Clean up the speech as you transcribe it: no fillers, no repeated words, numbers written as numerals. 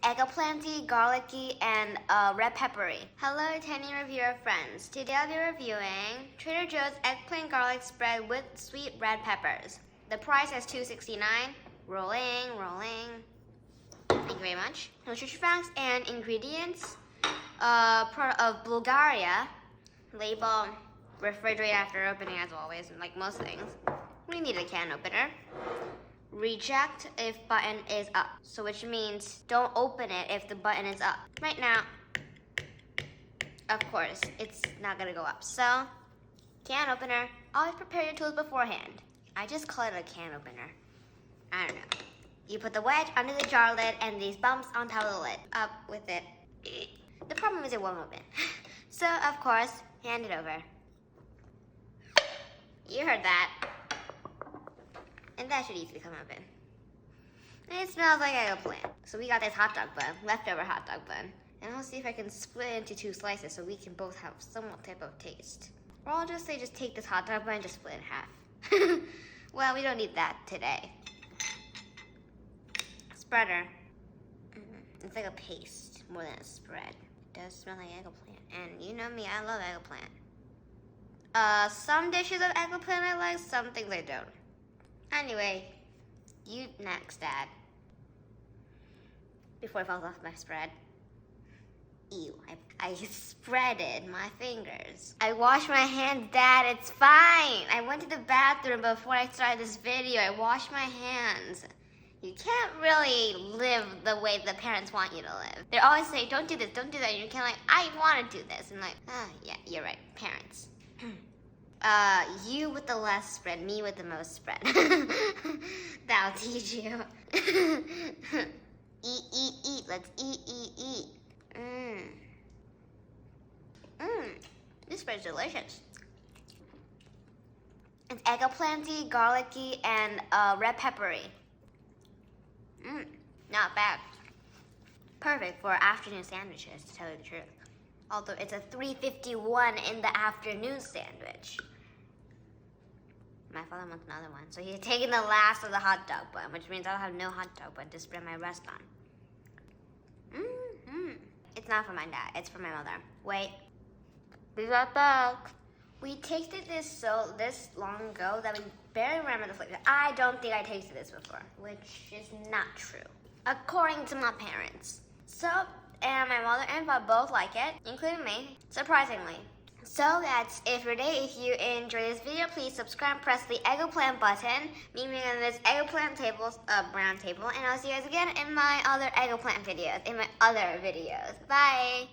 eggplanty, garlicky, and red peppery. Hello, tiny reviewer friends. Today I'll be reviewing Trader Joe's eggplant garlic spread with sweet red peppers. The price is $2.69. Rolling. Thank you very much. Nutrition facts and ingredients. Product of Bulgaria. Label refrigerate after opening as always, like most things. We need a can opener. Reject if button is up. So which means don't open it if the button is up. Right now, of course, it's not gonna go up. So, can opener, always prepare your tools beforehand. I just call it a can opener. I don't know. You put the wedge under the jar lid and these bumps on top of the lid. Up with it. The problem is it won't open. So, of course, hand it over. You heard that. And that should easily come open. It smells like eggplant. So we got this hot dog bun, leftover hot dog bun. And I'll see if I can split it into 2 slices so we can both have somewhat type of taste. Or I'll just say just take this hot dog bun and just split it in half. Well, we don't need that today. Spreader. It's like a paste more than a spread. It does smell like eggplant. And you know me, I love eggplant. Some dishes of eggplant I like, some things I don't. Anyway, you next, Dad. Before it falls off my spread. Ew, I spreaded my fingers. I washed my hands, Dad, it's fine. I went to the bathroom before I started this video. I washed my hands. You can't really live the way the parents want you to live. They always say, don't do this, don't do that. And you can't like, I want to do this. And like, yeah, you're right, parents. You with the less spread, me with the most spread. That'll teach you. Eat, let's eat. This spread's delicious. It's eggplanty, garlicky, and red peppery. Not bad. Perfect for afternoon sandwiches, to tell you the truth. Although it's a $3.51 in the afternoon sandwich. My father wants another one, so he's taking the last of the hot dog bun, which means I'll have no hot dog bun to spread my rest on. It's not for my dad, it's for my mother. Wait, be right back. We tasted this this long ago that we barely remember the flavor. I don't think I tasted this before, which is not true, according to my parents. So, and my mother and father both like it, including me, surprisingly. So that's it for today. If you enjoyed this video, please subscribe and press the eggplant button, meaning on this eggplant table, brown table, and I'll see you guys again in my other eggplant videos, Bye!